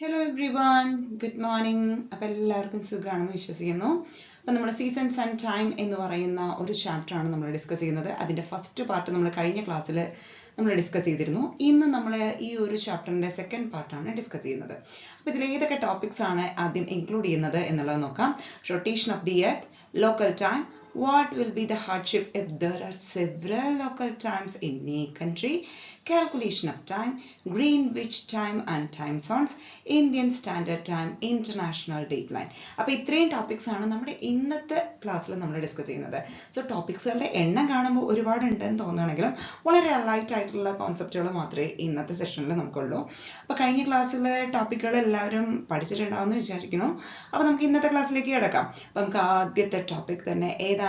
Hello every one, good morning. അപ്പോൾ എല്ലാവർക്കും സുഖമാണെന്ന് വിശ്വസിക്കുന്നു. അപ്പം നമ്മൾ സീസൺസ് ആൻഡ് ടൈം എന്ന് പറയുന്ന ഒരു ചാപ്റ്ററാണ് നമ്മൾ ഡിസ്കസ് ചെയ്യുന്നത്. അതിൻ്റെ ഫസ്റ്റ് പാർട്ട് നമ്മൾ കഴിഞ്ഞ ക്ലാസ്സിൽ നമ്മൾ ഡിസ്കസ് ചെയ്തിരുന്നു. ഇന്ന് നമ്മൾ ഈ ഒരു ചാപ്റ്ററിൻ്റെ സെക്കൻഡ് പാർട്ടാണ് ഡിസ്കസ് ചെയ്യുന്നത്. അപ്പോൾ ഇതിൽ ഏതൊക്കെ ടോപ്പിക്സ് ആണ് ആദ്യം ഇൻക്ലൂഡ് ചെയ്യുന്നത് എന്നുള്ളത് നോക്കാം. Rotation of the earth, local time, what will be the hardship if there are several local times in a country, calculation of time, Greenwich time and time zones, Indian Standard Time, International Dateline. അപ്പോൾ ഇത്രയും topics ആണ് നമ്മുടെ ഇന്നത്തെ ക്ലാസ്സിൽ നമ്മൾ discuss ചെയ്യുന്നത്. So ടോപ്പിക്സുകളുടെ എണ്ണം കാണുമ്പോൾ ഒരുപാട് ഉണ്ടെന്ന് തോന്നുകയാണെങ്കിലും വളരെ ലൈറ്റ് ആയിട്ടുള്ള കോൺസെപ്റ്റുകൾ മാത്രമേ ഇന്നത്തെ സെഷനിൽ നമുക്കുള്ളൂ. അപ്പോൾ കഴിഞ്ഞ ക്ലാസ്സിലെ ടോപ്പിക്കുകൾ എല്ലാവരും പഠിച്ചിട്ടുണ്ടാവുമെന്ന് വിചാരിക്കുന്നു. അപ്പോൾ നമുക്ക് ഇന്നത്തെ ക്ലാസ്സിലേക്ക് കിടക്കാം. അപ്പോൾ നമുക്ക് ആദ്യത്തെ ടോപ്പിക് തന്നെ ഏതാണ്?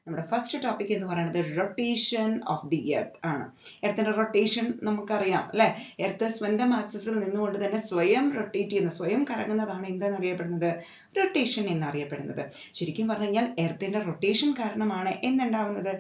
നമ്മുടെ ഫസ്റ്റ് ടോപ്പിക് എന്ന് പറയുന്നത് റൊട്ടേഷൻ ഓഫ് ദി എർത്ത് ആണ്. എർത്തിന്റെ റൊട്ടേഷൻ നമുക്കറിയാം അല്ലെ. എർത്ത് സ്വന്തം ആക്സിസിൽ നിന്നുകൊണ്ട് തന്നെ സ്വയം റൊട്ടേറ്റ് ചെയ്യുന്ന, സ്വയം കറങ്ങുന്നതാണ് എന്തെന്നറിയപ്പെടുന്നത്? റൊട്ടേഷൻ എന്നറിയപ്പെടുന്നത്. ശരിക്കും പറഞ്ഞു കഴിഞ്ഞാൽ എർത്തിന്റെ റൊട്ടേഷൻ കാരണമാണ് എന്തുണ്ടാവുന്നത്?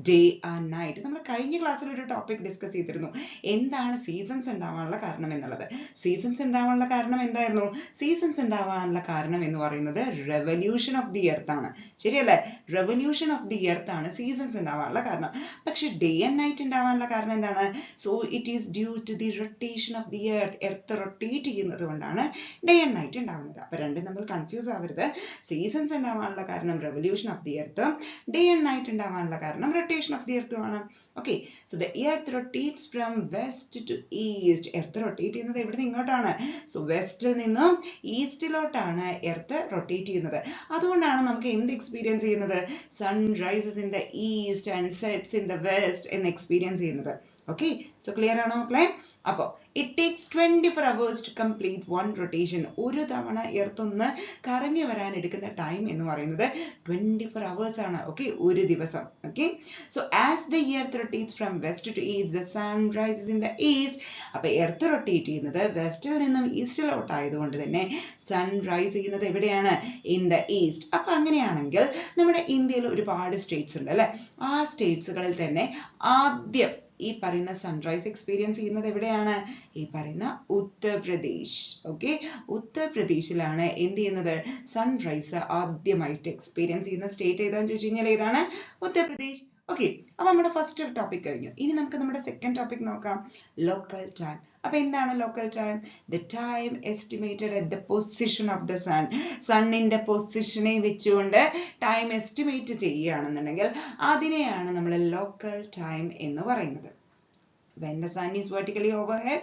Day and night. നമ്മൾ കഴിഞ്ഞ ക്ലാസ്സിൽ ഒരു ടോപ്പിക് ഡിസ്കസ് ചെയ്തിരുന്നു, എന്താണ് സീസൺസ് ഉണ്ടാവാനുള്ള കാരണം എന്നുള്ളത്. സീസൺസ് ഉണ്ടാവാനുള്ള കാരണം എന്തായിരുന്നു? സീസൺസ് ഉണ്ടാവാനുള്ള കാരണം എന്ന് പറയുന്നത് റെവല്യൂഷൻ ഓഫ് ദി എർത്ത് ആണ്. ശരിയല്ലേ? റെവല്യൂഷൻ ഓഫ് ദി എർത്ത് ആണ് സീസൺസ് ഉണ്ടാവാനുള്ള കാരണം. പക്ഷെ ഡേ ആൻഡ് നൈറ്റ് ഉണ്ടാവാനുള്ള കാരണം എന്താണ്? So it is due to the rotation of the earth. Earth rotate ചെയ്യുന്നത് കൊണ്ടാണ് ഡേ ആൻഡ് നൈറ്റ് ഉണ്ടാവുന്നത്. അപ്പൊ രണ്ടും നമ്മൾ കൺഫ്യൂസ് ആവരുത്. സീസൺസ് ഉണ്ടാവാനുള്ള കാരണം revolution of the earth, day and night ഉണ്ടാവാനുള്ള കാരണം റൊട്ടേഷൻ ഓഫ് ദി എർത്ത് ആണ്. Okay, so the earth rotates from west to east. Earth rotate ചെയ്യുന്നത് എവിടെ നിന്ന് ഇങ്ങോട്ടാണ്? സോ വെസ്റ്റിൽ നിന്നും ഈസ്റ്റിലോട്ടാണ് എർത്ത് റൊട്ടേറ്റ് ചെയ്യുന്നത്. അതുകൊണ്ടാണ് നമുക്ക് എന്ത് എക്സ്പീരിയൻസ് ചെയ്യുന്നത്? Sun rises in the east and sets in the west എന്ന് എക്സ്പീരിയൻസ് ചെയ്യുന്നത്. ഓക്കെ, സോ ക്ലിയർ ആണോ മക്കളെ? അപ്പോൾ it takes 24 hours to complete one rotation. ഒരു തവണ എർത്ത് ഒന്ന് കറങ്ങി വരാൻ എടുക്കുന്ന ടൈം എന്ന് പറയുന്നത് 24 hours ആണ്. ഓക്കെ, ഒരു ദിവസം. Okay, so as the earth rotates from west to east, the sun rises in the east. അപ്പോൾ എർത്ത് റൊട്ടേറ്റ് ചെയ്യുന്നത് വെസ്റ്റിൽ നിന്നും ഈസ്റ്റിലോട്ട് ആയതുകൊണ്ട് തന്നെ സൺ റൈസ് ചെയ്യുന്നത് എവിടെയാണ്? In the east. അപ്പൊ അങ്ങനെയാണെങ്കിൽ നമ്മുടെ ഇന്ത്യയിൽ ഒരുപാട് സ്റ്റേറ്റ്സ് ഉണ്ട് അല്ലെ. ആ സ്റ്റേറ്റ്സുകളിൽ തന്നെ ആദ്യം ഈ പറയുന്ന സൺറൈസ് എക്സ്പീരിയൻസ് ചെയ്യുന്നത് എവിടെയാണ്? ഈ പറയുന്ന ഉത്തർപ്രദേശ്. ഓക്കെ, ഉത്തർപ്രദേശിലാണ് എന്ത് ചെയ്യുന്നത്? സൺറൈസ് ആദ്യമായിട്ട് എക്സ്പീരിയൻസ് ചെയ്യുന്ന സ്റ്റേറ്റ് ഏതാന്ന് ചോദിച്ചു കഴിഞ്ഞാൽ ഏതാണ്? ഉത്തർപ്രദേശ്. ഓക്കെ, അപ്പൊ നമ്മുടെ ഫസ്റ്റ് ടോപ്പിക് കഴിഞ്ഞു. ഇനി നമുക്ക് നമ്മുടെ സെക്കൻഡ് ടോപ്പിക് നോക്കാം, ലോക്കൽ ടൈം. അപ്പൊ എന്താണ് local time? The time estimated at the position of the sun. സണ്ണിന്റെ പൊസിഷനെ വെച്ചുകൊണ്ട് ടൈം എസ്റ്റിമേറ്റ് ചെയ്യുകയാണെന്നുണ്ടെങ്കിൽ അതിനെയാണ് നമ്മൾ ലോക്കൽ ടൈം എന്ന് പറയുന്നത്. When the sun is vertically overhead,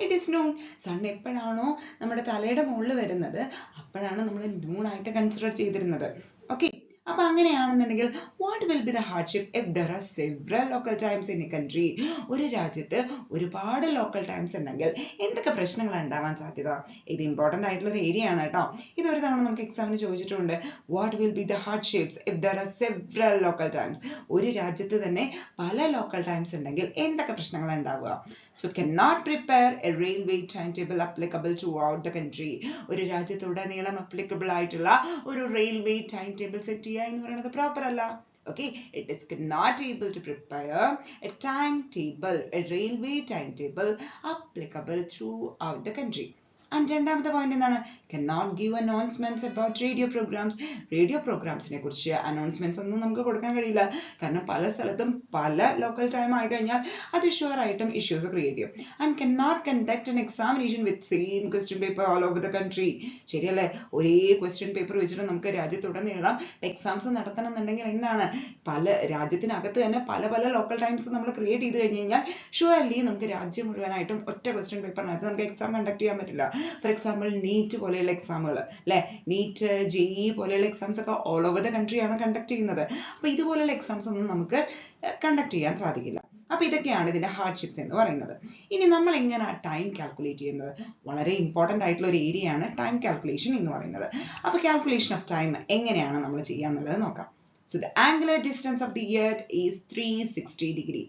it is noon. Sun എപ്പോഴാണോ നമ്മുടെ തലയുടെ മുകളിൽ വരുന്നത് അപ്പോഴാണ് നമ്മൾ noon ആയിട്ട് കൺസിഡർ ചെയ്തിരുന്നത്. ഓക്കെ, അപ്പൊ അങ്ങനെയാണെന്നുണ്ടെങ്കിൽ what will be the hardship if there are several local times in a country? ഒരു രാജ്യത്ത് ഒരുപാട് ലോക്കൽ ടൈംസ് ഉണ്ടെങ്കിൽ എന്തൊക്കെ പ്രശ്നങ്ങളാണ് ഉണ്ടാവാൻ സാധ്യത? ഇത് ഇമ്പോർട്ടൻ്റ് ആയിട്ടുള്ള ഒരു ഏരിയ ആണ് കേട്ടോ. ഇത് ഒരു തവണ നമുക്ക് എക്സാമിന് ചോദിച്ചിട്ടുണ്ട്. what will be the hardships if there are several local times? ഒരു രാജ്യത്ത് തന്നെ പല ലോക്കൽ ടൈംസ് ഉണ്ടെങ്കിൽ എന്തൊക്കെ പ്രശ്നങ്ങളാണ് ഉണ്ടാവുക? so cannot prepare a railway timetable applicable throughout the country. ഒരു രാജ്യത്തുടനീളം applicable ആയിട്ടുള്ള ഒരു റെയിൽവേ ടൈം ടേബിൾ സെറ്റ് എന്ന് പറയുന്നത് പ്രോപ്പർ അല്ല. Okay, it is not able to prepare a timetable, a railway timetable applicable throughout the country. And രണ്ടാമത്തെ point എന്താണ്? cannot give announcements about radio programs. Radio പ്രോഗ്രാംസിനെ കുറിച്ച് announcements ഒന്നും നമുക്ക് കൊടുക്കാൻ കഴിയില്ല. കാരണം പല സ്ഥലത്തും പല ലോക്കൽ ടൈം ആയി കഴിഞ്ഞാൽ അത് ഷുവർ ആയിട്ടും ഇഷ്യൂസ് ക്രിയേറ്റ് ചെയ്യും. and cannot conduct an examination with same question paper all over the country. ശരിയല്ലേ? ഒരേ ക്വസ്റ്റ്യൻ പേപ്പർ വെച്ചിട്ട് നമുക്ക് രാജ്യത്തുടനീളം എക്സാംസ് നടത്തണം എന്നുണ്ടെങ്കിൽ എന്താണ്? പല രാജ്യത്തിനകത്ത് തന്നെ പല പല ലോക്കൽ ടൈംസ് നമ്മൾ ക്രിയേറ്റ് ചെയ്ത് കഴിഞ്ഞ് കഴിഞ്ഞാൽ ഷുവർലി നമുക്ക് രാജ്യം മുഴുവനായിട്ടും ഒറ്റ ക്വസ്റ്റ്യൻ പേപ്പറിനകത്ത് നമുക്ക് എക്സാം കണ്ടക്ട് ചെയ്യാൻ പറ്റില്ല. ഫോർ എക്സാമ്പിൾ നീറ്റ് പോലെയുള്ള എക്സാമുകൾ അല്ലെ, നീറ്റ് JEE പോലെയുള്ള എക്സാംസ് ഒക്കെ ഓൾ ഓവർ ദ കൺട്രി ആണ് കണ്ടക്ട് ചെയ്യുന്നത്. അപ്പൊ ഇതുപോലെയുള്ള എക്സാംസ് ഒന്നും നമുക്ക് കണ്ടക്ട് ചെയ്യാൻ സാധിക്കില്ല. അപ്പൊ ഇതൊക്കെയാണ് ഇതിന്റെ ഹാർഡ്ഷിപ്സ് എന്ന് പറയുന്നത്. ഇനി നമ്മൾ എങ്ങനെ ടൈം കാൽക്കുലേറ്റ് ചെയ്യുന്നത്? വളരെ ഇമ്പോർട്ടൻ്റ് ആയിട്ടുള്ള ഒരു ഏരിയ ആണ് ടൈം കാൽക്കുലേഷൻ എന്ന് പറയുന്നത്. അപ്പൊ കാൽക്കുലേഷൻ ഓഫ് ടൈം എങ്ങനെയാണ് നമ്മൾ ചെയ്യാന്നുള്ളത് നോക്കാം. So the angular distance of the earth is 360 degree.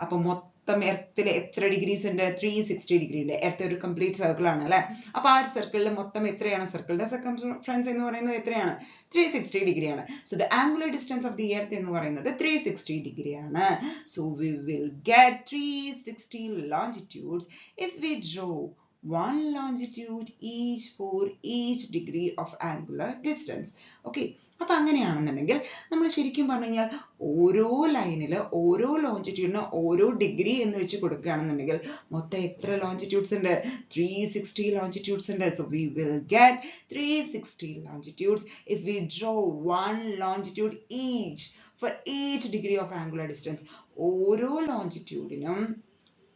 അപ്പൊ മൊത്തം എർത്തിൽ എത്ര ഡിഗ്രീസ് ഉണ്ട്? 360 degree ഉണ്ട്. എർത്ത് ഒരു കംപ്ലീറ്റ് സർക്കിൾ ആണ് അല്ലെ. അപ്പൊ ആ ഒരു സർക്കിളിൽ മൊത്തം എത്രയാണ്? സർക്കിളിന്റെ സർക്കംഫറൻസ് എന്ന് പറയുന്നത് എത്രയാണ്? 360 degree ആണ്. So the angular distance of the earth എന്ന് പറയുന്നത് 360 degree ആണ്. So we will get 360 longitudes if we draw 1 longitude each for each degree of angular distance. Okay, അപ്പൊ അങ്ങനെയാണെന്നുണ്ടെങ്കിൽ നമ്മൾ ശരിക്കും പറഞ്ഞു കഴിഞ്ഞാൽ ഓരോ ലൈനിൽ ഓരോ ലോഞ്ചിറ്റ്യൂഡിന് ഓരോ ഡിഗ്രി എന്ന് വെച്ച് കൊടുക്കുകയാണെന്നുണ്ടെങ്കിൽ മൊത്തം എത്ര ലോഞ്ചിറ്റ്യൂഡ്സ് ഉണ്ട്? 360 ലോഞ്ചിറ്റ്യൂഡ്സ് ഉണ്ട്. So we will get 360 longitudes if we draw 1 longitude each for each degree of angular distance. ഓരോ ലോഞ്ചിറ്റ്യൂഡിനും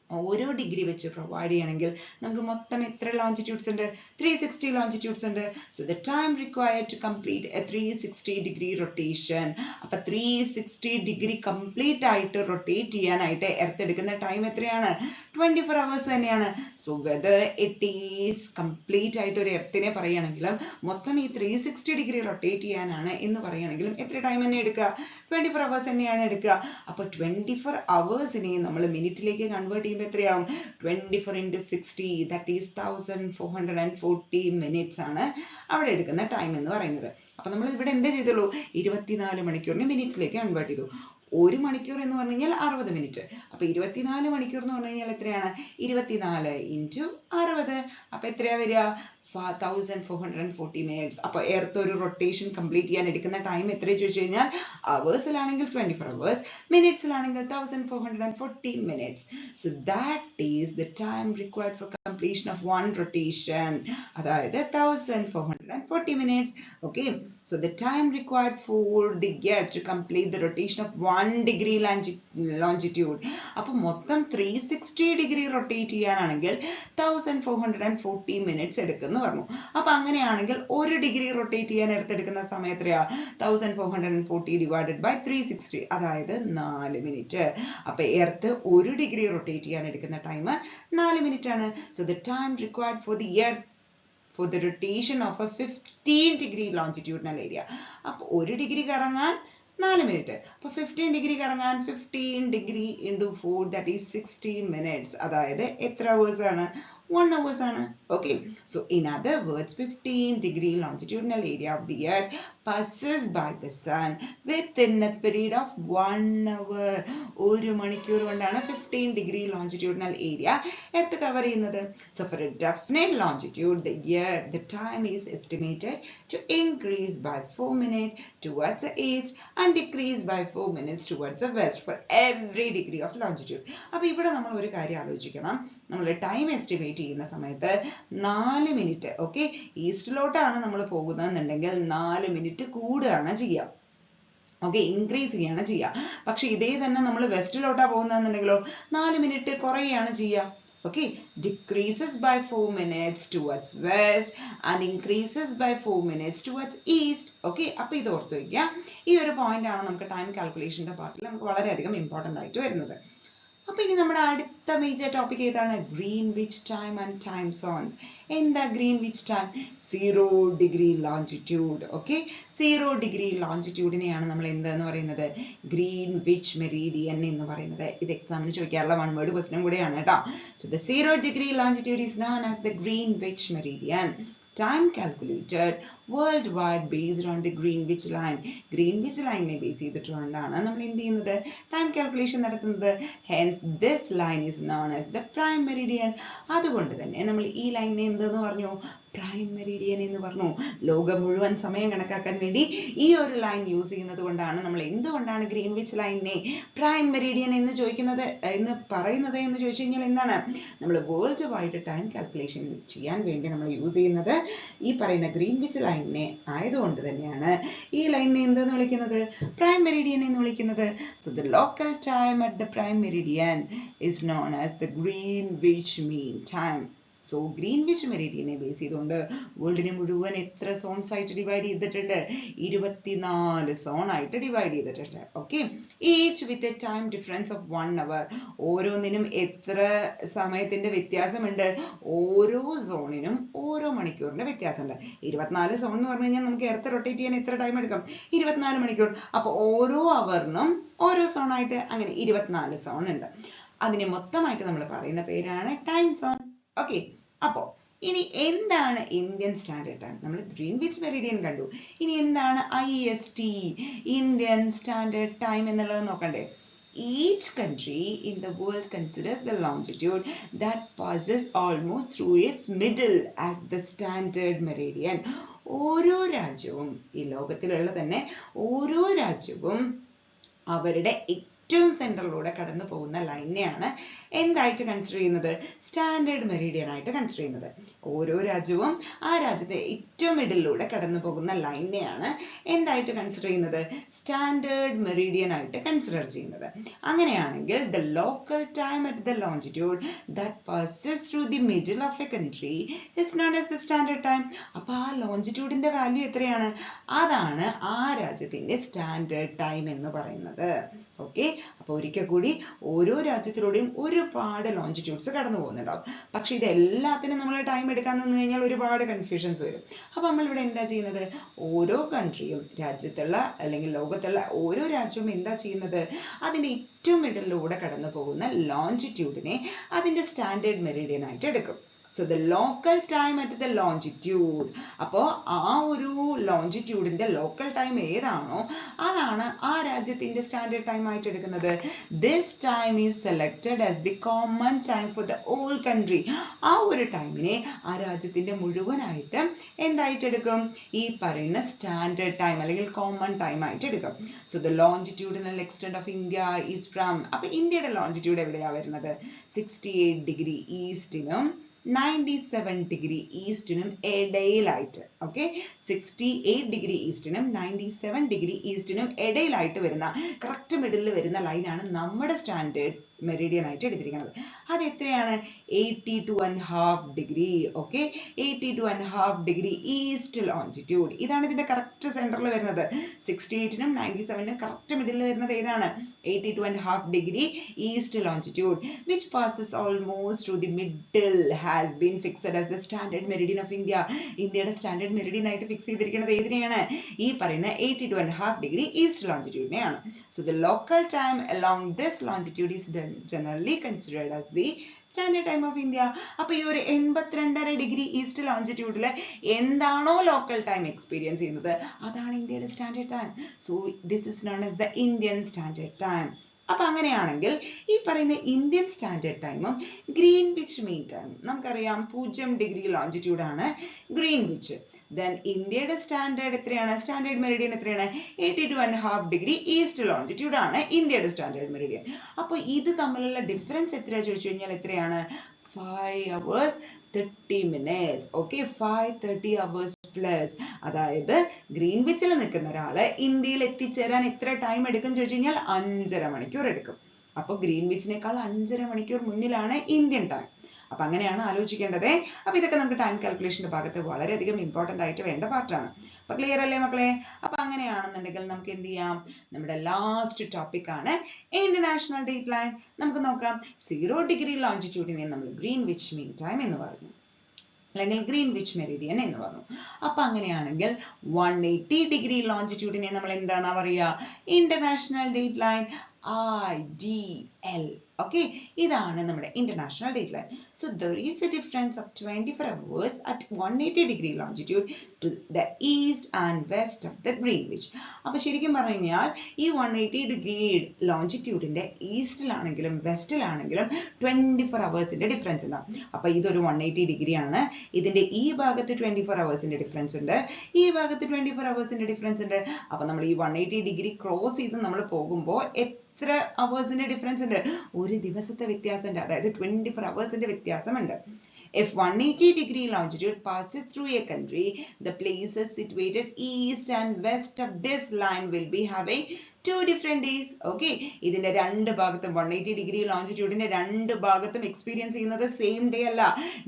ഓരോ ഡിഗ്രി വെച്ച് പ്രൊവൈഡ് ചെയ്യണമെങ്കിൽ നമുക്ക് മൊത്തം എത്ര ലോഞ്ചിറ്റ്യൂഡ്സ് ഉണ്ട്? 360 ലോഞ്ചിറ്റ്യൂഡ്സ് ഉണ്ട്. So the time required to complete a 360 degree rotation. അപ്പൊ 360 ഡിഗ്രി കംപ്ലീറ്റ് ആയിട്ട് റൊട്ടേറ്റ് ചെയ്യാനായിട്ട് എർത്ത് എടുക്കുന്ന ടൈം എത്രയാണ്? 24 hours തന്നെയാണ്. So whether it is complete ആയിട്ട് ഒരു എർത്തിനെ പറയുകയാണെങ്കിലും മൊത്തം ഈ 360 ഡിഗ്രി റൊട്ടേറ്റ് ചെയ്യാനാണ് എന്ന് പറയുകയാണെങ്കിലും എത്ര ടൈം തന്നെ എടുക്കുക? 24 hours തന്നെയാണ് എടുക്കുക. അപ്പൊ 24 hours-നെ നമ്മൾ മിനിറ്റിലേക്ക് കൺവേർട്ട് ചെയ്യുമ്പോൾ എത്രയാവും? 24 into 60, that is 1440 minutes ആണ് അവിടെ എടുക്കുന്ന ടൈം എന്ന് പറയുന്നത്. അപ്പൊ നമ്മൾ ഇവിടെ എന്താ ചെയ്തുള്ളൂ? 24 മണിക്കൂറിനെ മിനിറ്റിലേക്ക് കൺവേർട്ട് ചെയ്തു. ഒരു മണിക്കൂർ എന്ന് പറഞ്ഞു കഴിഞ്ഞാൽ 60 മിനിറ്റ്. അപ്പൊ 24 മണിക്കൂർ എന്ന് പറഞ്ഞു കഴിഞ്ഞാൽ എത്രയാണ്? 24 into 60. അപ്പൊ എത്രയാ വരിക? 1440 minutes. അപ്പൊ എർത്ത് ഒരു റൊട്ടേഷൻ കംപ്ലീറ്റ് ചെയ്യാൻ എടുക്കുന്ന ടൈം എത്ര ചോദിച്ചു കഴിഞ്ഞാൽ അവേഴ്സിലാണെങ്കിൽ 24 hours, മിനിറ്റ്സിലാണെങ്കിൽ 1440 minutes. So that is the time required for completion of one rotation. അതായത് 1440 minutes. Okay, so the time required for the earth to complete the rotation of 1 degree longitude. അപ്പൊ മൊത്തം 360 degree rotate ചെയ്യാനാണെങ്കിൽ 1440 minutes എടുക്കുന്നു പറഞ്ഞു. അപ്പൊ അങ്ങനെയാണെങ്കിൽ ഒരു degree rotate ചെയ്യാൻ എടുത്തെടുക്കുന്ന സമയം എത്രയാ? 1440 divided by 360, അതായത് 4 മിനിറ്റ്. അപ്പൊ എർത്ത് ഒരു ഡിഗ്രി റൊട്ടേറ്റ് ചെയ്യാൻ എടുക്കുന്ന ടൈം 4 മിനിറ്റ് ആണ്. So the time required for the earth for the rotation of a 15 degree longitudinal area. അപ്പൊ ഒരു ഡിഗ്രി കറങ്ങാൻ 4 മിനിറ്റ്. അപ്പൊ 15 ഡിഗ്രി കറങ്ങാൻ 15 degree into 4, that is 60 minutes. അതായത് എത്ര hours ആണ്? 1 hours ആണ്. Okay, so in other words, 15 degree longitudinal area of the earth passes by the sun within a period of 1 hour. ഒരു മണിക്കൂർ കൊണ്ടാണ് 15 degree longitudinal area earth cover ചെയ്യുന്നത്. So for a definite longitude, the time is estimated to increase by 4 minutes towards the east and decrease by 4 minutes towards the west for every degree of longitude. അപ്പൊ ഇവിടെ നമ്മൾ ഒരു കാര്യം ആലോചിക്കണം. നമ്മൾ time estimate ചെയ്യുന്ന സമയത്ത് 4 മിനിറ്റ്, ഓക്കെ, ഈസ്റ്റിലോട്ടാണ് നമ്മൾ പോകുന്നതെന്നുണ്ടെങ്കിൽ 4 മിനിറ്റ് കൂടുകയാണ് ചെയ്യുക. ഓക്കെ, ഇൻക്രീസ് ചെയ്യാണ് ചെയ്യുക. പക്ഷെ ഇതേ തന്നെ നമ്മൾ വെസ്റ്റിലോട്ടാ പോകുന്നതെന്നുണ്ടെങ്കിലോ 4 മിനിറ്റ് കുറയുകയാണ് ചെയ്യുക. Okay, decreases by 4 minutes towards west and increases by 4 minutes towards east. Okay, അപ്പോൾ ഇത് ഓർത്ത് വയ്ക്കുക. ഈ ഒരു പോയിന്റ് ആണ് നമുക്ക് ടൈം കാൽക്കുലേഷന്റെ പാർട്ടിൽ നമുക്ക് വളരെയധികം ഇമ്പോർട്ടന്റ് ആയിട്ട് വരുന്നത്. അപ്പൊ ഇനി നമ്മുടെ അടുത്ത മേജർ ടോപ്പിക് ഏതാണ്? Greenwich time and time zones. എന്താ Greenwich time? 0 degree longitude. Okay, 0 degree ലോഞ്ചിറ്റ്യൂഡിനെയാണ് നമ്മൾ എന്താന്ന് പറയുന്നത്? ഗ്രീൻവിച്ച് മെറീഡിയൻ എന്ന് പറയുന്നത്. ഇത് എക്സാമിന് ചോദിക്കാറുള്ള 1 word ക്വസ്റ്റ്യൻ കൂടെയാണ് കേട്ടോ. So the 0 degree longitude is known as the Greenwich Meridian. Time calculated worldwide based on the Greenwich line. Greenwich line നെ ബേസ് ചെയ്തിട്ടുകൊണ്ടാണ് നമ്മൾ എന്ത് ചെയ്യുന്നത്? ടൈം കാൽക്കുലേഷൻ നടത്തുന്നത്. Hence this line is known as the prime meridian. അതുകൊണ്ട് തന്നെ നമ്മൾ ഈ ലൈനിനെ എന്തെന്ന് പറഞ്ഞു? പ്രൈം മെറിഡിയൻ എന്ന് പറഞ്ഞു. ലോകം മുഴുവൻ സമയം കണക്കാക്കാൻ വേണ്ടി ഈ ഒരു ലൈൻ യൂസ് ചെയ്യുന്നത് കൊണ്ടാണ് നമ്മൾ എന്തുകൊണ്ടാണ് ഗ്രീൻവിച്ച് ലൈനിനെ പ്രൈം മെറിഡിയൻ എന്ന് പറയുന്നത് എന്ന് ചോദിച്ചു കഴിഞ്ഞാൽ എന്താണ്? നമ്മൾ വേൾഡ് വൈഡ് ടൈം കാൽക്കുലേഷൻ ചെയ്യാൻ വേണ്ടി നമ്മൾ യൂസ് ചെയ്യുന്നത് ഈ പറയുന്ന ഗ്രീൻവിച്ച് ലൈനിനെ ആയതുകൊണ്ട് തന്നെയാണ് ഈ ലൈനിനെ എന്തെന്ന് വിളിക്കുന്നത്? പ്രൈം മെറിഡിയൻ എന്ന് വിളിക്കുന്നത്. So the local time at the prime meridian is known as the Greenwich Mean Time. So Greenwich മെറിഡിയനെ ബേസ് ചെയ്തുകൊണ്ട് വേൾഡിനെ മുഴുവൻ എത്ര സോൺസ് ആയിട്ട് ഡിവൈഡ് ചെയ്തിട്ടുണ്ട്? 24 സോൺ ആയിട്ട് ഡിവൈഡ് ചെയ്തിട്ടുണ്ട്. Okay, each with a time difference of 1 hour. ഓരോന്നിനും എത്ര സമയത്തിന്റെ വ്യത്യാസമുണ്ട്? ഓരോ സോണിനും ഓരോ മണിക്കൂറിന്റെ വ്യത്യാസമുണ്ട്. 24 സോൺ എന്ന് പറഞ്ഞു കഴിഞ്ഞാൽ നമുക്ക് എർത്ത് റൊട്ടേറ്റ് ചെയ്യാൻ എത്ര ടൈം എടുക്കും? 24 മണിക്കൂർ. അപ്പൊ ഓരോ അവറിനും ഓരോ സോൺ ആയിട്ട് അങ്ങനെ 24 സോൺ ഉണ്ട്. അതിനെ മൊത്തമായിട്ട് നമ്മൾ പറയുന്ന പേരാണ് ടൈം സോൺസ്. ഓക്കെ, അപ്പോ ഇനി എന്താണ് ഇന്ത്യൻ സ്റ്റാൻഡേർഡ് ടൈം? നമ്മൾ ഗ്രീൻവിച്ച് മെറിഡിയൻ കണ്ടു. ഇനി എന്താണ് IST, ഇന്ത്യൻ സ്റ്റാൻഡേർഡ് ടൈം എന്നുള്ളത് നോക്കണ്ടേ? each country in the world considers the longitude that passes almost through its middle as the standard meridian. ഓരോ രാജ്യവും, ഈ ലോകത്തിലുള്ള തന്നെ ഓരോ രാജ്യവും അവരുടെ ഏറ്റവും സെൻട്രലിലൂടെ കടന്നു പോകുന്ന ലൈനെയാണ് എന്തായിട്ട് കൺസിഡർ ചെയ്യുന്നത്? സ്റ്റാൻഡേർഡ് മെറിഡിയൻ ആയിട്ട് കൺസിഡർ ചെയ്യുന്നത്. ഓരോ രാജ്യവും ആ രാജ്യത്തെ ഏറ്റവും മിഡിലൂടെ കടന്നു പോകുന്ന ലൈനെയാണ് എന്തായിട്ട് കൺസിഡർ ചെയ്യുന്നത്? സ്റ്റാൻഡേർഡ് മെറിഡിയൻ ആയിട്ട് കൺസിഡർ ചെയ്യുന്നത്. അങ്ങനെയാണെങ്കിൽ the local time at the longitude that passes through the middle of a country is known as the standard time. അപ്പൊ ആ ലോഞ്ചിറ്റ്യൂഡിന്റെ വാല്യൂ എത്രയാണ്? അതാണ് ആ രാജ്യത്തിന്റെ സ്റ്റാൻഡേർഡ് ടൈം എന്ന് പറയുന്നത്. ഓക്കെ, അപ്പൊ ഒരിക്കൽ കൂടി ഓരോ രാജ്യത്തിലൂടെയും ഒരുപാട് ലോഞ്ചിറ്റ്യൂഡ്സ് കടന്നു പോകുന്നുണ്ടാവും. പക്ഷെ ഇതെല്ലാത്തിനും നമ്മൾ ടൈം എടുക്കാൻ നിന്ന് കഴിഞ്ഞാൽ ഒരുപാട് കൺഫ്യൂഷൻസ് വരും. അപ്പൊ നമ്മളിവിടെ എന്താ ചെയ്യുന്നത്? ഓരോ കൺട്രിയും, രാജ്യത്തുള്ള അല്ലെങ്കിൽ ലോകത്തുള്ള ഓരോ രാജ്യവും എന്താ ചെയ്യുന്നത്? അതിന്റെ ഏറ്റവും മിഡിലൂടെ കടന്നു പോകുന്ന ലോഞ്ചിറ്റ്യൂഡിനെ അതിന്റെ സ്റ്റാൻഡേർഡ് മെറിഡിയൻ ആയിട്ട് എടുക്കും. So the local time at the longitude, അപ്പോൾ ആ ഒരു ലോഞ്ചിറ്റ്യൂഡിന്റെ ലോക്കൽ ടൈം ഏതാണോ അതാണ് ആ രാജ്യത്തിന്റെ സ്റ്റാൻഡേർഡ് ടൈം ആയിട്ട് എടുക്കുന്നത്. This time is selected as the common time for the whole country. ആ ഒരു ടൈമിനെ ആ രാജ്യത്തിന്റെ മുഴുവനായിട്ട് എന്തായിട്ട് എടുക്കും? ഈ പറയുന്ന സ്റ്റാൻഡേർഡ് ടൈം അല്ലെങ്കിൽ കോമൺ ടൈം ആയിട്ട് എടുക്കും. So the longitudinal extent of India is from, അപ്പൊ ഇന്ത്യയുടെ ലോഞ്ചിറ്റ്യൂഡ് എവിടെയാ വരുന്നത്? 68 ഡിഗ്രി ഈസ്റ്റിനും 97 ഡിഗ്രി ഈസ്റ്റിനും ഇടയിലായിട്ട്. ഓക്കെ, 68 ഡിഗ്രി ഈസ്റ്റിനും 97 ഡിഗ്രി ഈസ്റ്റിനും ഇടയിലായിട്ട് വരുന്ന, കറക്റ്റ് മിഡിലിൽ വരുന്ന ലൈനാണ് നമ്മുടെ സ്റ്റാൻഡേർഡ് മെറിഡിയൻ ആയിട്ട് എടുത്തിരിക്കുന്നത്. അത് എത്രയാണ്? 82.5 degree. Okay, 82.5 degree east longitude. ഇതാണ് ഇതിന്റെ കറക്റ്റ് സെന്ററിൽ വരുന്നത്. 68നും 97നും കറക്റ്റ് മിഡിലിൽ വരുന്നത് ഏതാണ്? 82.5 degree east longitude, which passes almost through the middle, has been fixed as the standard meridian of India. ഇന്ത്യയുടെ സ്റ്റാൻഡേർഡ് മെറിഡിയൻ ആയിട്ട് ഫിക്സ് ചെയ്തിരിക്കുന്നത് ഏതിനെയാണ്? ഈ പറയുന്ന 82.5 ഡിഗ്രി ഈസ്റ്റ് ലോഞ്ചിറ്റ്യൂഡിനെയാണ്. So the local time along this longitude is generally considered as the standard time of India. അപ്പൊ ഈ ഒരു 82.5 ഡിഗ്രി ഈസ്റ്റ് ലോഞ്ചിറ്റ്യൂഡിൽ എന്താണോ ലോക്കൽ ടൈം എക്സ്പീരിയൻസ് ചെയ്യുന്നത് അതാണ് ഇന്ത്യയുടെ standard time. So this is known as the Indian standard time. അപ്പൊ അങ്ങനെയാണെങ്കിൽ ഈ പറയുന്ന ഇന്ത്യൻ സ്റ്റാൻഡേർഡ് ടൈമും ഗ്രീൻവിച്ച് മീൻ ടൈമും നമുക്കറിയാം 0 ഡിഗ്രി ലോഞ്ചിറ്റ്യൂഡ് ആണ് ഗ്രീൻവിച്ച്. ദെൻ ഇന്ത്യയുടെ സ്റ്റാൻഡേർഡ് എത്രയാണ്? സ്റ്റാൻഡേർഡ് മെറിഡിയൻ എത്രയാണ്? 82.5 ഡിഗ്രി ഈസ്റ്റ് ലോഞ്ചിറ്റ്യൂഡ് ആണ് ഇന്ത്യയുടെ സ്റ്റാൻഡേർഡ് മെറിഡിയൻ. അപ്പൊ ഇത് തമ്മിലുള്ള ഡിഫറൻസ് എത്രയാ ചോദിച്ചു കഴിഞ്ഞാൽ എത്രയാണ്? 5 hours 30 minutes. Okay, 5:30 hours plus. അതായത് ഗ്രീൻവിച്ചിൽ നിൽക്കുന്ന ഒരാള് ഇന്ത്യയിൽ എത്തിച്ചേരാൻ എത്ര ടൈം എടുക്കും ചോദിച്ചു കഴിഞ്ഞാൽ 5.5 മണിക്കൂർ എടുക്കും. അപ്പൊ ഗ്രീൻവിച്ചിനേക്കാൾ 5.5 മണിക്കൂർ മുന്നിലാണ് ഇന്ത്യൻ ടൈം. അപ്പൊ അങ്ങനെയാണ് ആലോചിക്കേണ്ടത്. അപ്പൊ ഇതൊക്കെ നമുക്ക് ടൈം കാൽക്കുലേഷന്റെ ഭാഗത്ത് വളരെയധികം ഇമ്പോർട്ടന്റ് ആയിട്ട് വേണ്ട പാർട്ടാണ്. അപ്പൊ ക്ലിയർ അല്ലേ മക്കളെ? അപ്പൊ അങ്ങനെയാണെന്നുണ്ടെങ്കിൽ നമുക്ക് എന്ത് ചെയ്യാം? നമ്മുടെ ലാസ്റ്റ് ടോപ്പിക് ആണ് ഇന്റർനാഷണൽ ഡേറ്റ് ലൈൻ. നമുക്ക് നോക്കാം. 0 ഡിഗ്രി ലോഞ്ചിറ്റ്യൂഡിനെ നമ്മൾ ഗ്രീൻവിച്ച് മീൻ ടൈം എന്ന് പറഞ്ഞു, അല്ലെങ്കിൽ ഗ്രീൻവിച്ച് മെറിഡിയൻ എന്ന് പറഞ്ഞു. അപ്പൊ അങ്ങനെയാണെങ്കിൽ 180 ഡിഗ്രി ലോഞ്ചിറ്റ്യൂഡിനെ നമ്മൾ എന്താണെന്നാ പറയുക? International date line, IDL. Okay, ഇതാണ് നമ്മുടെ international date line. So there is a difference of 24 hours at 180 degree longitude to the east and west of the Greenwich. അപ്പൊ ശരിക്കും പറഞ്ഞു കഴിഞ്ഞാൽ ഈ 180 ഡിഗ്രി ലോഞ്ചിറ്റ്യൂഡിന്റെ ഈസ്റ്റിലാണെങ്കിലും വെസ്റ്റിലാണെങ്കിലും 24 ഹവേഴ്സിന്റെ ഡിഫറൻസ് ഉണ്ടാവും. അപ്പൊ ഇതൊരു 180 ഡിഗ്രി ആണ്. ഇതിന്റെ ഈ ഭാഗത്ത് 24 ഹവേഴ്സിന്റെ ഡിഫറൻസ് ഉണ്ട്, ഈ ഭാഗത്ത് 24 ഹവേഴ്സിന്റെ ഡിഫറൻസ് ഉണ്ട്. അപ്പൊ നമ്മൾ ഈ 180 ഡിഗ്രി ക്രോസ് ചെയ്ത് നമ്മൾ പോകുമ്പോൾ എത്ര ഹവേഴ്സിന്റെ ഡിഫറൻസ് ഉണ്ട്? ഒരു ദിവസത്തെ വ്യത്യാസം ഉണ്ട്, അതായത് 24 ഹവേഴ്സിന്റെ വ്യത്യാസമുണ്ട്. If 180 degree longitude passes through a country, the places situated east and west of this line will be having 2 different days. Okay, ഇതിന്റെ രണ്ട് ഭാഗത്തും 180 ഡിഗ്രി ലോഞ്ചിറ്റ്യൂഡിന്റെ രണ്ട് ഭാഗത്തും എക്സ്പീരിയൻസ് ചെയ്യുന്നത് സെയിം ഡേ അല്ല,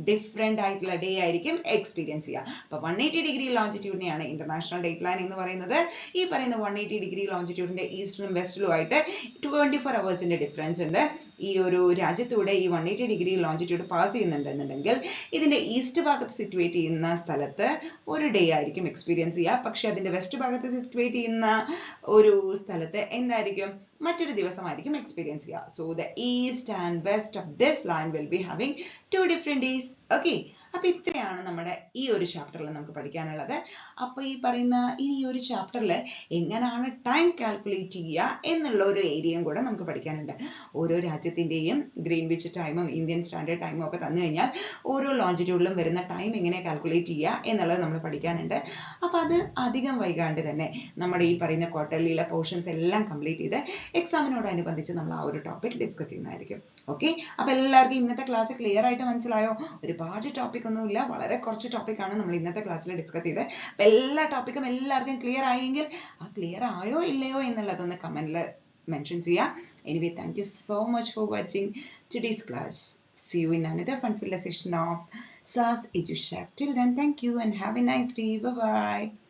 ഡിഫറെന്റ് ആയിട്ടുള്ള ഡേ ആയിരിക്കും എക്സ്പീരിയൻസ് ചെയ്യുക. അപ്പൊ 180 ഡിഗ്രി ലോഞ്ചിറ്റ്യൂഡിനെയാണ് ഇന്റർനാഷണൽ ഡേറ്റ് ലൈൻ എന്ന് പറയുന്നത്. ഈ പറയുന്ന 180 ഡിഗ്രി ലോഞ്ചിറ്റ്യൂഡിന്റെ ഈസ്റ്റിലും വെസ്റ്റിലും ആയിട്ട് 24 ഹവേഴ്സിന്റെ ഡിഫറൻസ് ഉണ്ട്. ഈ ഒരു രാജ്യത്തൂടെ ഈ 180 ഡിഗ്രി ലോഞ്ചിറ്റ്യൂഡ് പാസ് ചെയ്യുന്നുണ്ടെന്നുണ്ടെങ്കിൽ ഇതിന്റെ ഈസ്റ്റ് ഭാഗത്ത് സിറ്റുവേറ്റ് ചെയ്യുന്ന സ്ഥലത്ത് ഒരു ഡേ ആയിരിക്കും എക്സ്പീരിയൻസ് ചെയ്യുക. പക്ഷെ അതിന്റെ വെസ്റ്റ് ഭാഗത്ത് സിറ്റുവേറ്റ് ചെയ്യുന്ന ഒരു സ്ഥലത്ത് എന്തായിരിക്കും? മറ്റൊരു ദിവസമായിരിക്കും എക്സ്പീരിയൻസ് ചെയ്യുക. So the east and west of this line will be having 2 different days. Okay, അപ്പോൾ ഇത്രയാണ് നമ്മുടെ ഈ ഒരു ചാപ്റ്ററിൽ നമുക്ക് പഠിക്കാനുള്ളത്. അപ്പോൾ ഈ പറയുന്ന ഈ ഒരു ചാപ്റ്ററിൽ എങ്ങനെയാണ് ടൈം കാൽക്കുലേറ്റ് ചെയ്യുക എന്നുള്ള ഒരു ഏരിയയും കൂടെ നമുക്ക് പഠിക്കാനുണ്ട്. ഓരോ രാജ്യത്തിൻ്റെയും ഗ്രീൻവിച്ച് ടൈമും ഇന്ത്യൻ സ്റ്റാൻഡേർഡ് ടൈമും ഒക്കെ തന്നു കഴിഞ്ഞാൽ ഓരോ ലോഞ്ചിറ്റ്യൂഡിലും വരുന്ന ടൈം എങ്ങനെ കാൽക്കുലേറ്റ് ചെയ്യുക എന്നുള്ളത് നമ്മൾ പഠിക്കാനുണ്ട്. അപ്പോൾ അത് അധികം വൈകാണ്ട് തന്നെ നമ്മുടെ ഈ പറയുന്ന ക്വാർട്ടർലിയിലെ പോർഷൻസ് എല്ലാം കംപ്ലീറ്റ് ചെയ്ത് എക്സാമിനോടനുബന്ധിച്ച് നമ്മൾ ആ ഒരു ടോപ്പിക് ഡിസ്കസ് ചെയ്യുന്നതായിരിക്കും. ഓക്കെ, അപ്പോൾ എല്ലാവർക്കും ഇന്നത്തെ ക്ലാസ് ക്ലിയർ ആയിട്ട് മനസ്സിലായോ? ഒരുപാട് ടോപ്പിക് ഒന്നുമില്ല, വളരെ കുറച്ച് ടോപ്പിക്കാണ് നമ്മൾ ഇന്നത്തെ ക്ലാസ്സിൽ ഡിസ്കസ് ചെയ്തത്. അപ്പോൾ എല്ലാ ടോപ്പിക്കും എല്ലാവർക്കും ക്ലിയർ ആയെങ്കിൽ ആ ക്ലിയർ ആയോ ഇല്ലയോ എന്നുള്ളതൊന്ന് കമൻറ്റിൽ മെൻഷൻ ചെയ്യാം. Anyway, thank you so much for watching today's class. See you in another fun-filled session of SAS EduShack. Till then, thank you and have a nice day. Bye-bye.